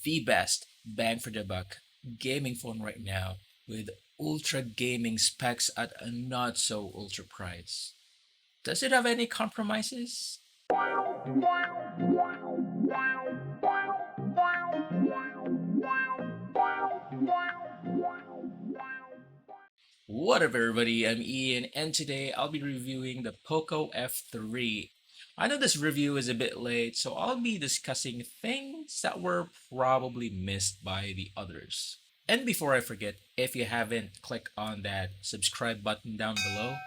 the best bang for the buck gaming phone right now with ultra gaming specs at a not so ultra price. Does it have any compromises? What up, everybody? I'm Ian, and today I'll be reviewing the Poco F3. I know this review is a bit late, so I'll be discussing things that were probably missed by the others. And before I forget, if you haven't clicked on that subscribe button down below,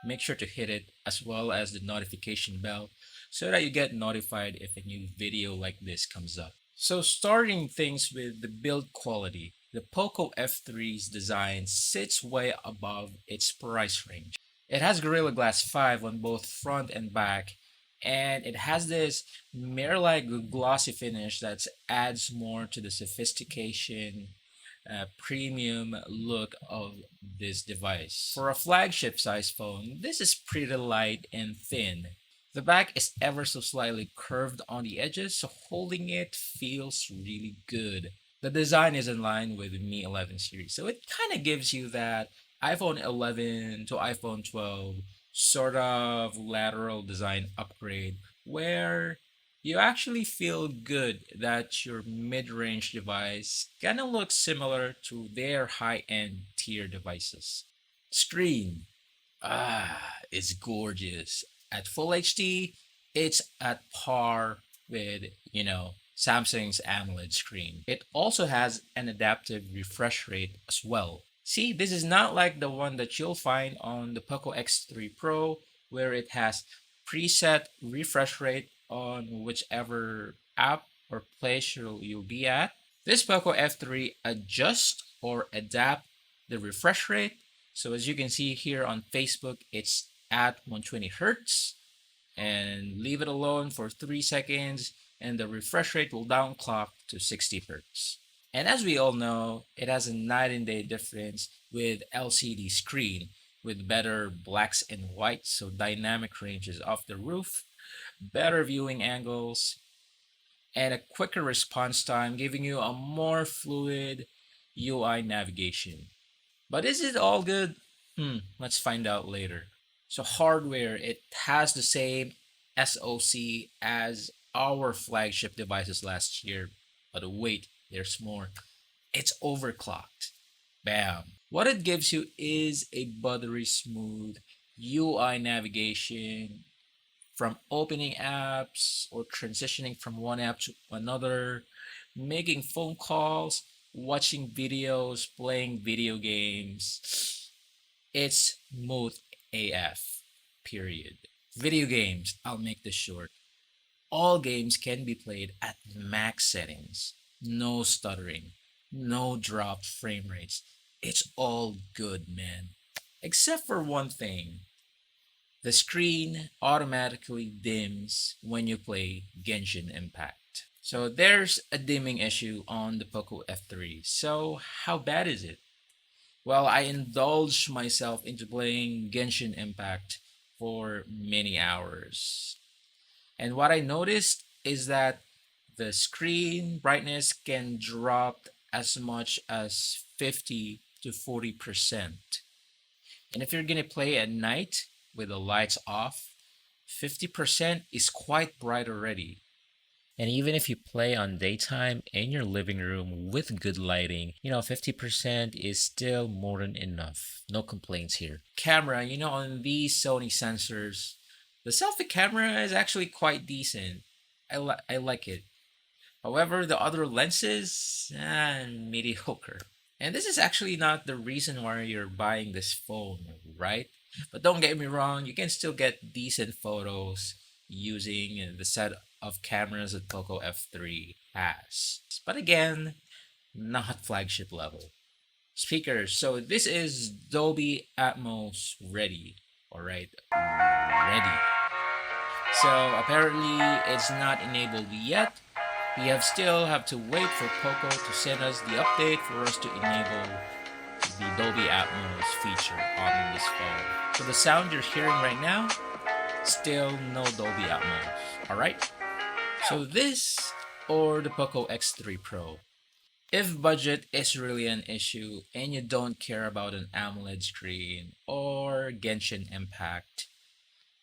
make sure to hit it as well as the notification bell so that you get notified if a new video like this comes up. So starting things with the build quality, the Poco F3's design sits way above its price range. It has Gorilla Glass 5 on both front and back, and it has this mirror-like glossy finish that adds more to the sophistication, premium look of this device. For a flagship size phone, this is pretty light and thin. The back is ever so slightly curved on the edges, so holding it feels really good. The design is in line with the Mi 11 series, so it kind of gives you that iPhone 11 to iPhone 12 sort of lateral design upgrade where you actually feel good that your mid-range device kind of looks similar to their high-end tier devices. Screen. It's gorgeous. At full HD, it's at par with, Samsung's AMOLED screen. It also has an adaptive refresh rate as well. See, this is not like the one that you'll find on the Poco X3 Pro, where it has preset refresh rate on whichever app or place you'll be at. This Poco F3 adjusts or adapt the refresh rate. So as you can see here on Facebook, it's at 120 hertz, and leave it alone for 3 seconds and the refresh rate will downclock to 60 hertz. And as we all know, it has a night and day difference with LCD screen with better blacks and whites, so dynamic range is off the roof, better viewing angles, and a quicker response time, giving you a more fluid UI navigation. But is it all good? Let's find out later. So hardware, it has the same SoC as our flagship devices last year, but wait, there's more. It's overclocked. Bam. What it gives you is a buttery smooth UI navigation from opening apps or transitioning from one app to another, making phone calls, watching videos, playing video games. It's smooth AF, period. Video games, I'll make this short. All games can be played at max settings. No stuttering, no dropped frame rates. It's all good, man. Except for one thing. The screen automatically dims when you play Genshin Impact. So there's a dimming issue on the Poco F3. So how bad is it? Well, I indulged myself into playing Genshin Impact for many hours. And what I noticed is that the screen brightness can drop as much as 50 to 40%. And if you're going to play at night with the lights off, 50% is quite bright already. And even if you play on daytime in your living room with good lighting, 50% is still more than enough. No complaints here. Camera, on these Sony sensors, the selfie camera is actually quite decent. I like it. However, the other lenses, mediocre. And this is actually not the reason why you're buying this phone, right? But don't get me wrong, you can still get decent photos using the set of cameras that Poco F3 has. But again, not flagship level. Speakers, so this is Dolby Atmos ready. Alright, ready. So apparently it's not enabled yet. We still have to wait for Poco to send us the update for us to enable the Dolby Atmos feature on this phone. So the sound you're hearing right now, still no Dolby Atmos. Alright? So this or the Poco X3 Pro. If budget is really an issue and you don't care about an AMOLED screen or Genshin Impact,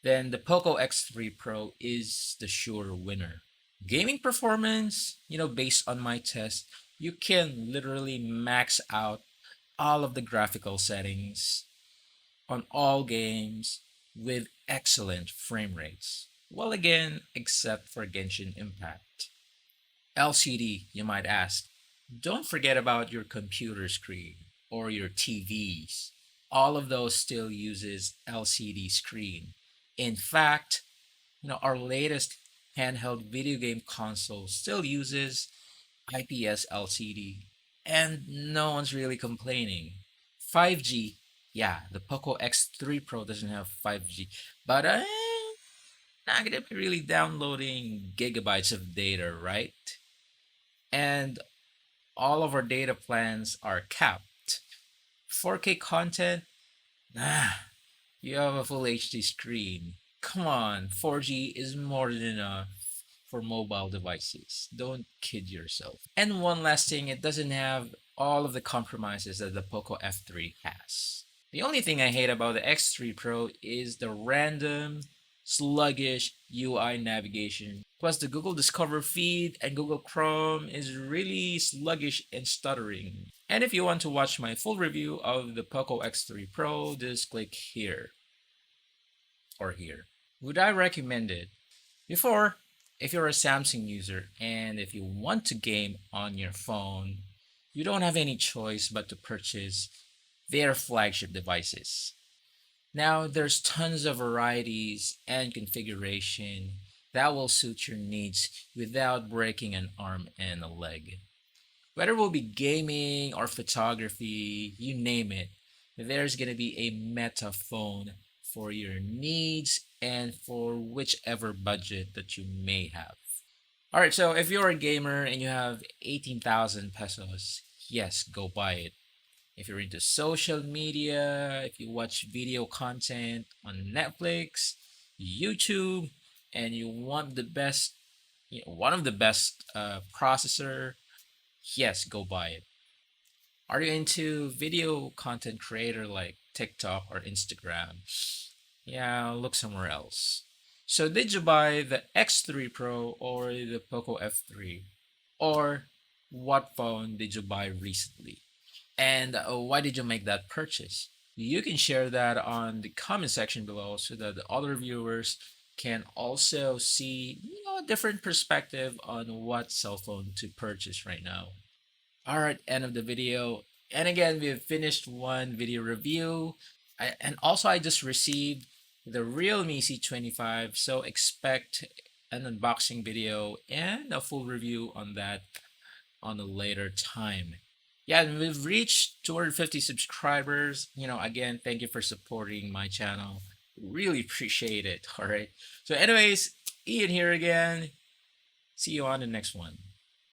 then the Poco X3 Pro is the sure winner. Gaming performance, based on my test, you can literally max out all of the graphical settings on all games with excellent frame rates. Well, again, except for Genshin Impact. LCD, you might ask. Don't forget about your computer screen or your TVs. All of those still uses LCD screen. In fact, our latest handheld video game console still uses IPS LCD, and no one's really complaining. 5G, yeah, the Poco X3 Pro doesn't have 5G, but not gonna be really downloading gigabytes of data, right? And all of our data plans are capped. 4K content, nah, you have a full HD screen. Come on, 4G is more than enough for mobile devices. Don't kid yourself. And one last thing, it doesn't have all of the compromises that the Poco F3 has. The only thing I hate about the X3 Pro is the random, sluggish UI navigation. Plus, the Google Discover feed and Google Chrome is really sluggish and stuttering. And if you want to watch my full review of the Poco X3 Pro, just click here or here. Would I recommend it? Before, if you're a Samsung user and if you want to game on your phone, you don't have any choice but to purchase their flagship devices. Now, there's tons of varieties and configuration that will suit your needs without breaking an arm and a leg. Whether it will be gaming or photography, you name it, there's going to be a meta phone for your needs and for whichever budget that you may have. All right, so if you're a gamer and you have 18,000 pesos, yes, go buy it. If you're into social media, if you watch video content on Netflix, YouTube, and you want the best, one of the best processor, yes, go buy it. Are you into video content creator like TikTok or Instagram? Yeah, look somewhere else. So did you buy the X3 Pro or the Poco F3? Or what phone did you buy recently? And why did you make that purchase? You can share that on the comment section below so that the other viewers can also see a different perspective on what cell phone to purchase right now. All right, end of the video. And again, we've finished one video review. And also, I just received the Realme C25, so expect an unboxing video and a full review on that on a later time. Yeah, and we've reached 250 subscribers. Again, thank you for supporting my channel. Really appreciate it. All right. So, anyways, Ian here again. See you on the next one.